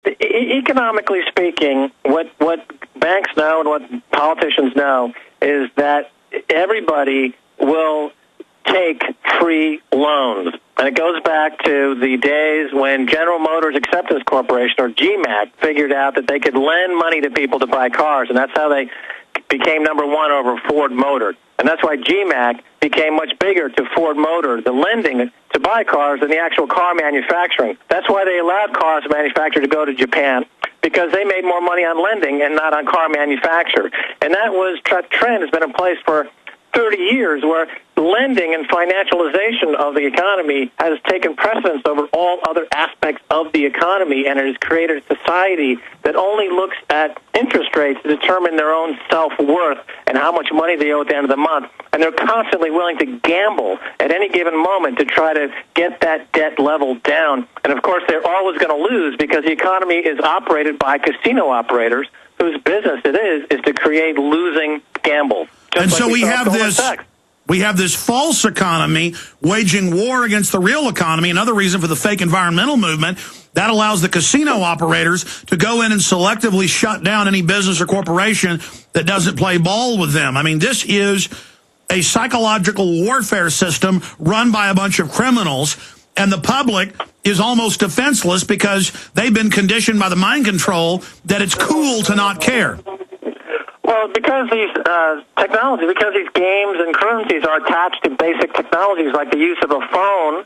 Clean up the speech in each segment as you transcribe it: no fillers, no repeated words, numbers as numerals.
economically speaking, what banks know and what politicians know is that everybody will take free loans. And it goes back to the days when General Motors Acceptance Corporation, or GMAC, figured out that they could lend money to people to buy cars, and that's how they became number one over Ford Motor. And that's why GMAC became much bigger to Ford Motor, the lending to buy cars, than the actual car manufacturing. That's why they allowed cars manufacturers to go to Japan, because they made more money on lending and not on car manufacture. And that trend has been in place for 30 years, where lending and financialization of the economy has taken precedence over all other aspects of the economy, and it has created a society that only looks at interest rates to determine their own self-worth and how much money they owe at the end of the month. And they're constantly willing to gamble at any given moment to try to get that debt level down. And, of course, they're always going to lose, because the economy is operated by casino operators whose business it is to create losing gambles. And so we have this false economy waging war against the real economy. Another reason for the fake environmental movement, that allows the casino operators to go in and selectively shut down any business or corporation that doesn't play ball with them. I mean, this is a psychological warfare system run by a bunch of criminals, and the public is almost defenseless because they've been conditioned by the mind control that it's cool to not care. Well, because these technologies, because these games and currencies are attached to basic technologies like the use of a phone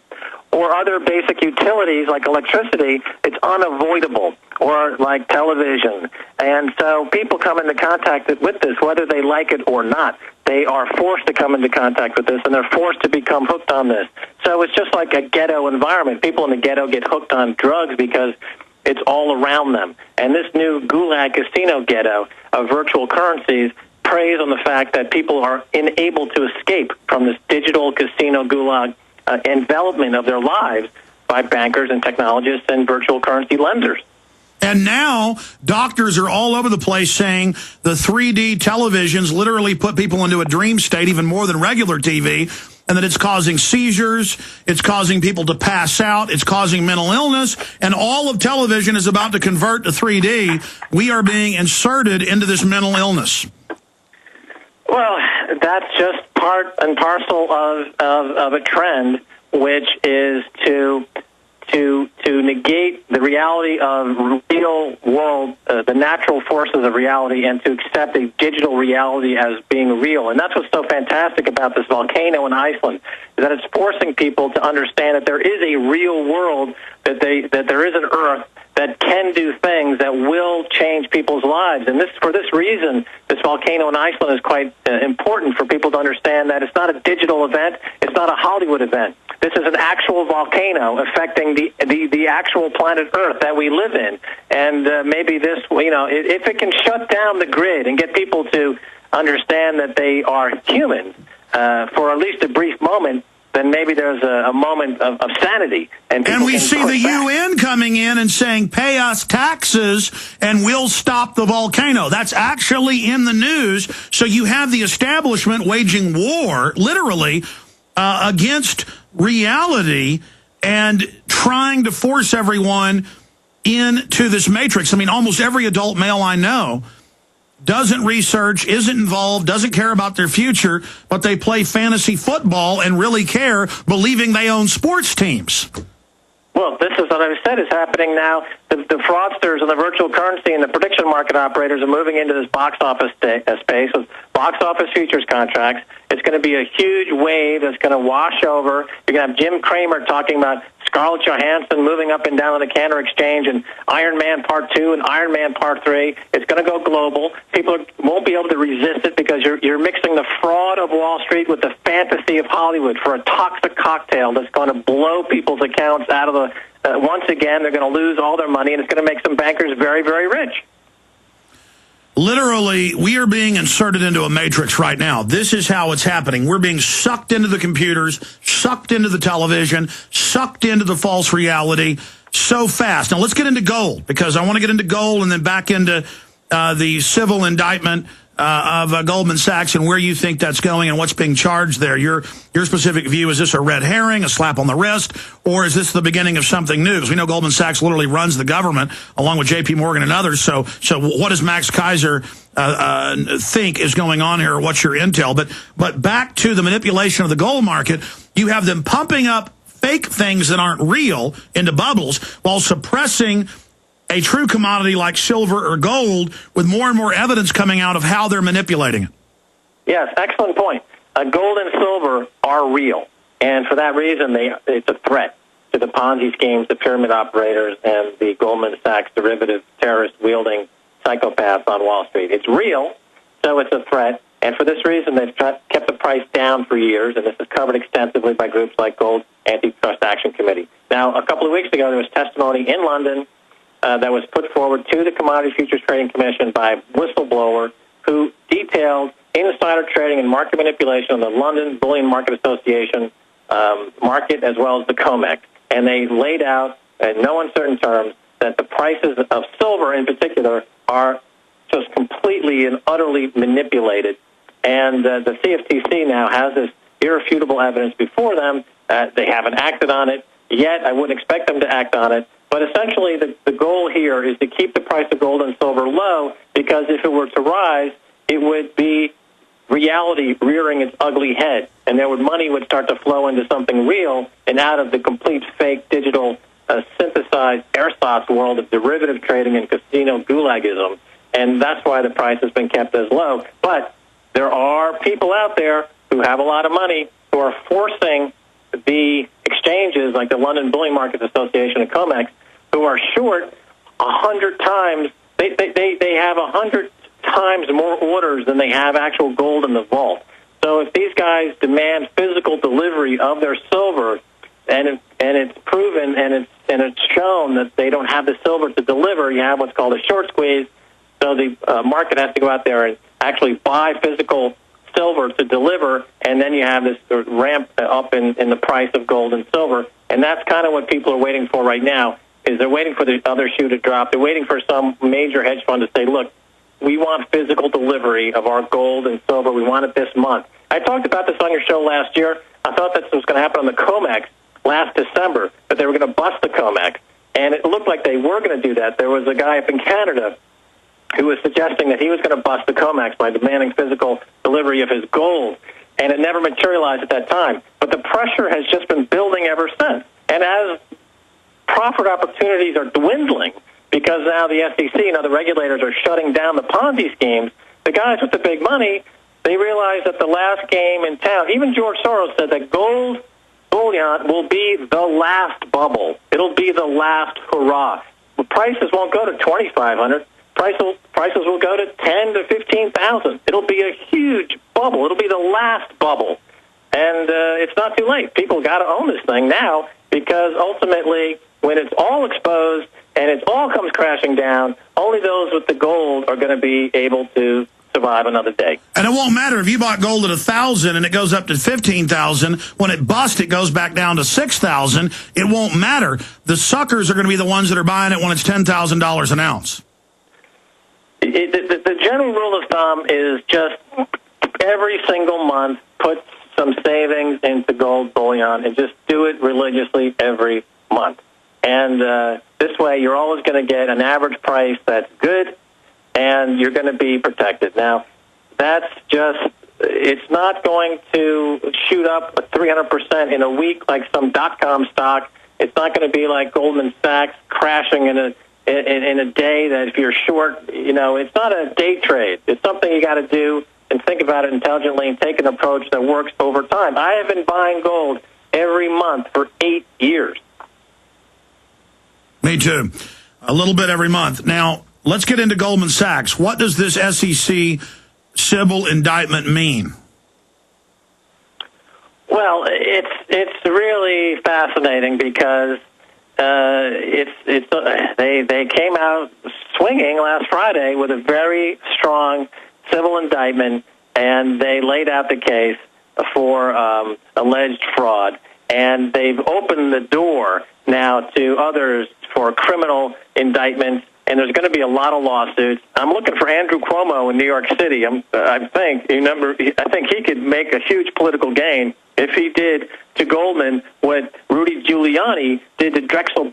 or other basic utilities like electricity, it's unavoidable, or like television. And so people come into contact with this, whether they like it or not. They are forced to come into contact with this, and they're forced to become hooked on this. So it's just like a ghetto environment. People in the ghetto get hooked on drugs because it's all around them. And this new gulag casino ghetto of virtual currencies preys on the fact that people are unable to escape from this digital casino gulag envelopment of their lives by bankers and technologists and virtual currency lenders. And now doctors are all over the place saying the 3D televisions literally put people into a dream state, even more than regular TV, and that it's causing seizures, it's causing people to pass out, it's causing mental illness, and all of television is about to convert to 3D. We are being inserted into this mental illness. Well, that's just part and parcel of a trend, which is to negate the reality of real world, the natural forces of reality, and to accept a digital reality as being real. And that's what's so fantastic about this volcano in Iceland, is that it's forcing people to understand that there is a real world, that there is an Earth that can do things that will change people's lives. And for this reason, this volcano in Iceland is quite important for people to understand that it's not a digital event, it's not a Hollywood event. This is an actual volcano affecting the actual planet Earth that we live in. And maybe this, if it can shut down the grid and get people to understand that they are human for at least a brief moment, then maybe there's a moment of sanity. And we see the UN coming in and saying, pay us taxes and we'll stop the volcano. That's actually in the news. So you have the establishment waging war, literally, against reality and trying to force everyone into this matrix. I mean, almost every adult male I know doesn't research, isn't involved, doesn't care about their future, but they play fantasy football and really care, believing they own sports teams. Well, this is what I said is happening now. The fraudsters and the virtual currency and the prediction market operators are moving into this box office space with box office futures contracts. It's going to be a huge wave that's going to wash over. You're going to have Jim Cramer talking about Scarlett Johansson moving up and down on the Cantor Exchange, and Iron Man Part 2 and Iron Man Part 3. It's going to go global. People won't be able to resist it because you're mixing the fraud of Wall Street with the fantasy of Hollywood for a toxic cocktail that's going to blow people's accounts out of the... once again, they're going to lose all their money, and it's going to make some bankers very, very rich. Literally, we are being inserted into a matrix right now. This is how it's happening. We're being sucked into the computers, sucked into the television, sucked into the false reality so fast. Now, let's get into gold, because I want to get into gold and then back into the civil indictment of Goldman Sachs and where you think that's going and what's being charged there. Your specific view, is this a red herring, a slap on the wrist, or is this the beginning of something new? Because we know Goldman Sachs literally runs the government along with J.P. Morgan and others. So what does Max Keiser think is going on here, or what's your intel? But back to the manipulation of the gold market, you have them pumping up fake things that aren't real into bubbles while suppressing a true commodity like silver or gold with more and more evidence coming out of how they're manipulating it. Yes, excellent point. Gold and silver are real, and for that reason, it's a threat to the Ponzi schemes, the pyramid operators, and the Goldman Sachs derivative terrorist-wielding psychopaths on Wall Street. It's real, so it's a threat, and for this reason, they've kept the price down for years, and this is covered extensively by groups like Gold Antitrust Action Committee. Now, a couple of weeks ago, there was testimony in London that was put forward to the Commodity Futures Trading Commission by a whistleblower who detailed insider trading and market manipulation on the London Bullion Market Association market as well as the COMEX. And they laid out in no uncertain terms that the prices of silver in particular are just completely and utterly manipulated. And the CFTC now has this irrefutable evidence before them. They haven't acted on it yet. I wouldn't expect them to act on it. But essentially, the goal here is to keep the price of gold and silver low, because if it were to rise, it would be reality rearing its ugly head, and money would start to flow into something real and out of the complete fake digital synthesized ersatz world of derivative trading and casino gulagism. And that's why the price has been kept as low. But there are people out there who have a lot of money who are forcing the exchanges like the London Bullion Markets Association and COMEX, who are short 100 times. They have 100 times more orders than they have actual gold in the vault. So if these guys demand physical delivery of their silver, and it's proven and it's shown that they don't have the silver to deliver, you have what's called a short squeeze. So the market has to go out there and actually buy physical silver to deliver, and then you have this ramp up in the price of gold and silver. And that's kind of what people are waiting for right now, is they're waiting for the other shoe to drop. They're waiting for some major hedge fund to say, look, we want physical delivery of our gold and silver. We want it this month. I talked about this on your show last year. I thought that was going to happen on the COMEX last December, that they were going to bust the COMEX. And it looked like they were going to do that. There was a guy up in Canada who was suggesting that he was going to bust the COMEX by demanding physical delivery of his gold, and it never materialized at that time. But the pressure has just been building ever since. And as profit opportunities are dwindling, because now the SEC and other regulators are shutting down the Ponzi schemes, the guys with the big money, they realize that the last game in town, even George Soros said that gold bullion will be the last bubble. It'll be the last hurrah. The prices won't go to 2,500. Prices will go to 10 to 15,000. It'll be a huge bubble. It'll be the last bubble. And it's not too late. People got to own this thing now, because ultimately, when it's all exposed and it all comes crashing down, only those with the gold are going to be able to survive another day. And it won't matter if you bought gold at 1,000 and it goes up to 15,000. When it busts, it goes back down to 6,000. It won't matter. The suckers are going to be the ones that are buying it when it's $10,000 an ounce. The general rule of thumb is just every single month put some savings into gold bullion and just do it religiously every month. And this way you're always going to get an average price that's good, and you're going to be protected. Now, it's not going to shoot up 300% in a week like some dot-com stock. It's not going to be like Goldman Sachs crashing in a day that if you're short, it's not a day trade. It's something you got to do and think about it intelligently and take an approach that works over time. I have been buying gold every month for 8 years. Me too. A little bit every month. Now, let's get into Goldman Sachs. What does this SEC civil indictment mean? Well, it's really fascinating because they came out swinging last Friday with a very strong civil indictment, and they laid out the case for alleged fraud, and they've opened the door now to others for criminal indictments and there's going to be a lot of lawsuits. I'm looking for Andrew Cuomo in New York City. I think he could make a huge political gain if he did to Goldman what Rudy Giuliani did to Drexel.